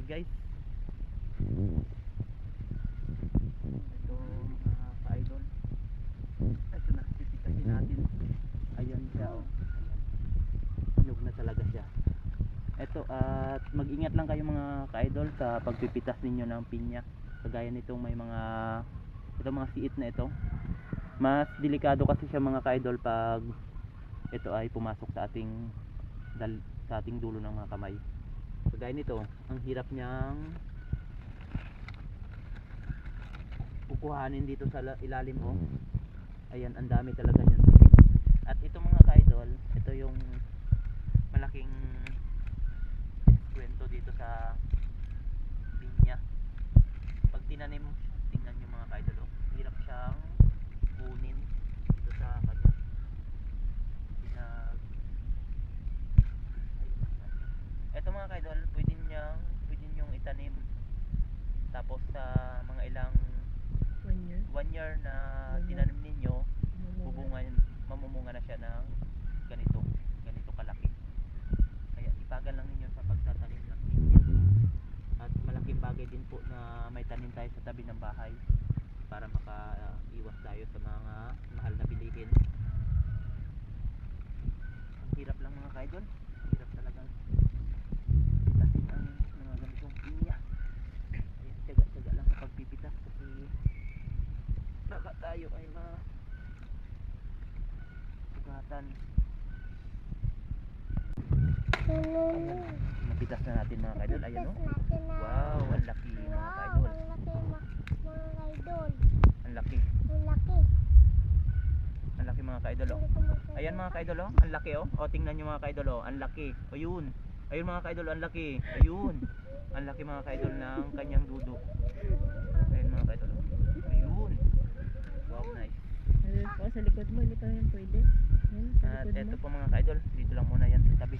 guys. Ito mga ka-idol. Ito na, pipitasin natin. Ayan siya oh. Hinog na talaga siya. Ito at mag-ingat lang kayo mga ka-idol sa pagpipitas ninyo ng pinya. Kagaya nitong may mga siit na ito. Mas delikado kasi siya mga ka-idol pag ito ay pumasok sa ating dulo ng mga kamay. Kagaya nito, ang hirap niyang kukuhanin dito sa ilalim oh. Ayan, ang dami talaga niyan. At ito mga ka-idol, ito yung malaking kwento dito sa pinya. Pag tinanim, tingnan niyo mga ka-idol oh. Hirap siyang kunin dito sa kanya. Ito mga ka-idol, pwede nyo itanim. Tapos sa mga ilang 1 year na tinanim ninyo, mamumunga na siya ng ganito kalaki. Kaya ipagan lang ninyo sa pagtatanim ng pinya. At malaking bagay din po na may tanim tayo sa tabi ng bahay para makaiwas tayo sa mga mahal na bilihin. Ang hirap lang mga ka-idol, hirap talagang pitasin ang mga ganitong pinya. Ayan, tiyaga lang sa pagpipitas kasi baka tayo ay sugatan. Ayan, napitas na natin mga ka-idol. Ayan oh. Wow, ang laki mga ka-idol. Ang laki. Ang laki mga ka-idol oh. Ayan mga ka-idol oh, ang laki oh. O tingnan niyo mga ka-idol oh, ang laki. Ayun. Ayun mga ka-idol, ang laki. Ayun. Ang laki mga ka-idol ng kanyang dudo. Ayun mga ka-idol oh. Ayun. Wow, nice. Ayun po, sa likod mo, hindi pa yan pwede. Ayun, sa At likod ito mo. po mga ka-idol, dito lang muna yan sa tabi.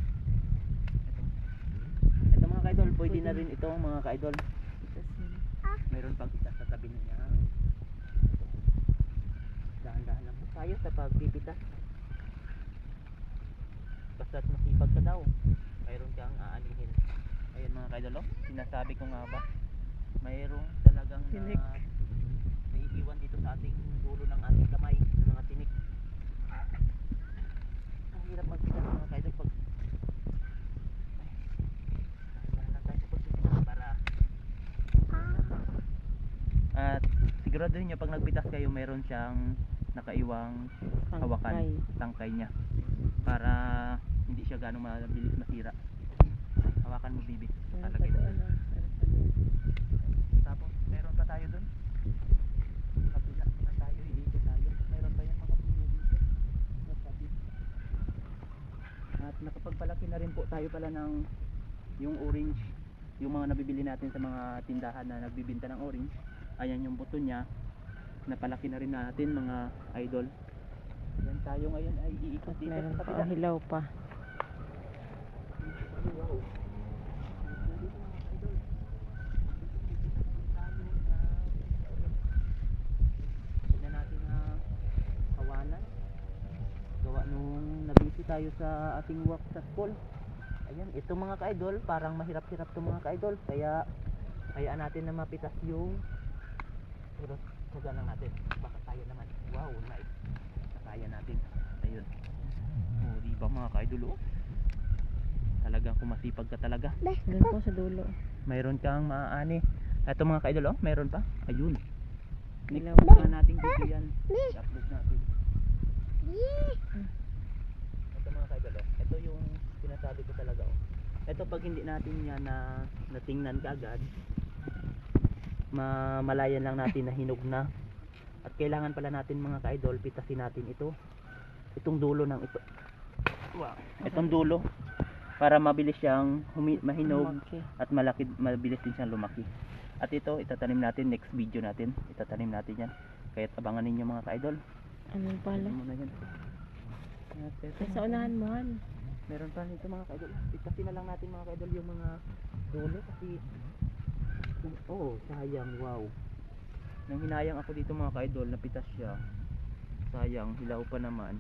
Ito mga ka-idol, pwede na rin ito mga ka-idol. Meron pang isa sa tabi niya. Dahan-dahan lang po tayo sa pagpipitas. Basta't masipag ka daw, mayroon kang aanihin. Ayan mga ka-idol oh, sinasabi ko nga ba, mayroon talagang naiiwan dito sa ating dulo ng ating kamay, ng mga tinik. Ang hirap magpitas mga ka-idol pag dahan lang tayo sa pagpipitas para at siguraduhin nyo pag nagpitas kayo mayroon siyang nakaiwang hawakan, tangkay niya para hindi siya ganong mabilis masira. Hawakan mo bibi, palagay mo. Tapos meron pa tayo dun kabila naman tayo, iikot tayo. Meron pa yung mga pinya dito sa tabi. At nakapagpalaki na rin po tayo pala ng yung orange, yung mga nabibili natin sa mga tindahan na nagbibinta ng orange. Ayan yung buto niya, napalaki na rin natin mga idol. Yan tayo ngayon ay iikot dito Meron sa pa, kabila. hilaw pa. Wow. Tignan natin na kawanan. Gawa nung nabisi tayo sa ating walk sa school. Ayan, ito mga ka-idol, parang mahirap-hirap to mga ka-idol. Kaya hayaan natin na mapitas yung pero saga lang natin. Baka kaya naman. Wow, nice. Kaya natin. Ayun. Oh, di ba mga ka-idol oh? Talagang kumasipag ka talaga. Doon po sa dulo. Mayroon kang maaani. Ito mga ka-idol oh, mayroon pa. Ayun. Hilaw Next pa. na nating video yan. I-upload natin. Ito mga ka-idol oh. Ito yung sinasabi ko talaga oh. Ito pag hindi natin yan na natingnan kaagad, mamalayan lang natin na hinog na. At kailangan pala natin mga ka-idol, pitasin natin ito. Itong dulo ng ito. Wow. Itong dulo para mabilis siyang mahinog Lumaki. at mabilis din siyang lumaki. At ito itatanim natin next video natin. Itatanim natin yan. Kaya abangan ninyo mga ka-idol. Ano pala? Muna yan. At ito, Sa unahan mo, Han. meron pa nito mga ka-idol. Pitasin na lang natin mga ka-idol yung mga dulo kasi oh, sayang, wow. Nang hinayang ako dito mga ka-idol, napitas siya. Sayang, hilaw pa naman.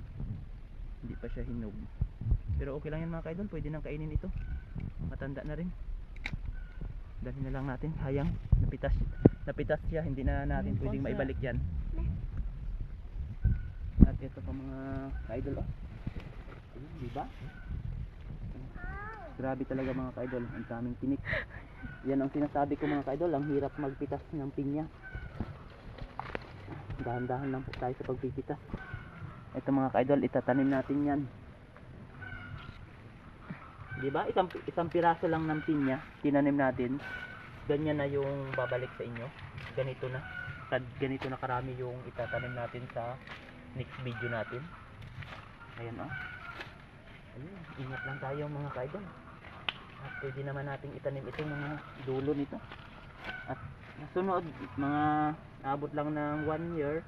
Hindi pa siya hinog. Pero okay lang yan mga ka-idol, pwede nang kainin ito. Matanda na rin. Dali na lang natin, sayang. Napitas siya, hindi na natin Ayun po, pwedeng sir. maibalik yan. At ito pa mga ka-idol, oh. Ayun, diba? Grabe talaga mga ka-idol, ang daming tinik. Yan ang sinasabi ko mga ka-idol, ang hirap magpitas ng pinya. Dahan-dahan lang po tayo sa pagpipitas. Ito mga ka-idol, itatanim natin yan. Diba? Isang piraso lang ng pinya, tinanim natin. Ganyan na yung babalik sa inyo. Ganito na. Ganito na karami yung itatanim natin sa next video natin. Ayan, oh. Ayun, ingat lang tayo mga ka-idol. At pwede naman nating itanim itong mga dulo nito. At nasunod, mga abot lang ng 1 year.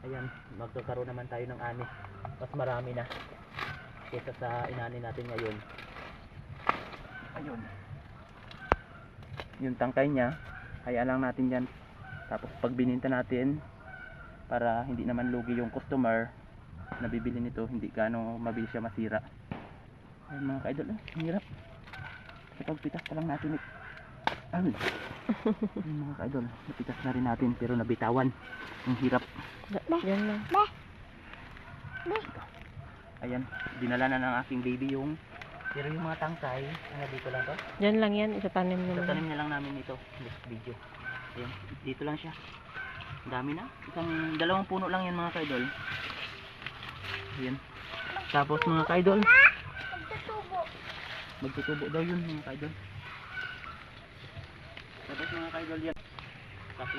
Ayan, magkakaroon naman tayo ng ani. Mas marami na kaysa sa inani natin ngayon. Ayun. Yung tangkay niya, hayaan lang natin yan. Tapos pag bininta natin, para hindi naman lugi yung customer na bibili nito, hindi gaano mabilis siya masira. Ayun mga ka-idol, ang hirap. Sa pagpitas pa lang natin ayun mga ka-idol, napitas na rin natin pero nabitawan. Ang hirap. Yan lang. Ayan, dinala na ng aking baby yung, pero yung mga tangkay, ano dito lang to? Yan lang yan. Itatanim naman. Tatanim na lang namin ito next video. Ayan, dito lang siya. Ang dami na. Dalawang puno lang yan mga ka-idol. Ayan. Tapos mga ka-idol, magtutubo daw yun mga ka-idol. Tapos mga ka-idol yan. Kasi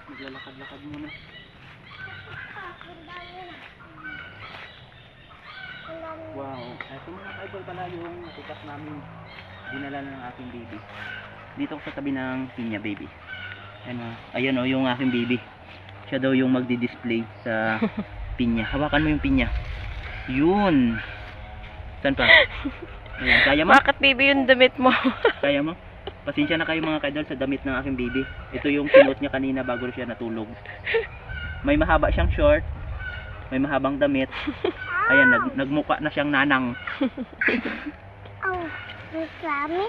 maglalakad-lakad muna. Wow. Ito mga ka-idol pala yung napitas namin. Dinala na ng aking baby. Dito ko sa tabi ng pinya baby. Ayan o yung aking baby. Siya daw yung magdi-display sa pinya. Hawakan mo yung pinya. Yun. Saan pa? Ayan, kaya mo? Bakit baby yung damit mo? Kaya mo? Pasensya na kayo mga ka-idol sa damit ng aking baby. Ito yung sinuot niya kanina bago siya natulog. May mahaba siyang short. May mahabang damit. Ayan, nagmuka na siyang nanang. Oh, dami.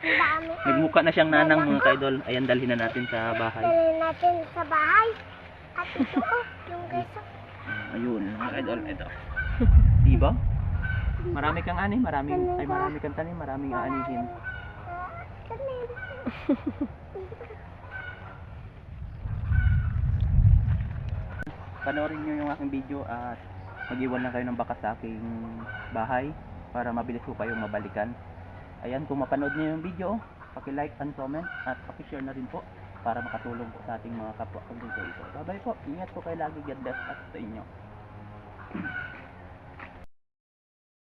Dami. Nagmuka na siyang nanang mga ka-idol. Ayan, dalhin na natin sa bahay. Dalhin natin sa bahay. At ito, oh, yung keso. Ayun, mga ka-idol, ito. Diba? Marami kang ani, marami kang tanim, maraming aanihin. Panoorin nyo yung aking video at mag-iwan lang kayo ng bakas sa aking bahay para mabilis po kayong mabalikan. Ayan, kung mapanood nyo yung video, paki-like and comment at paki-share na rin po para makatulong po sa ating mga kapwa. Bye bye po, ingat po kayo lagi, God bless at sa inyo.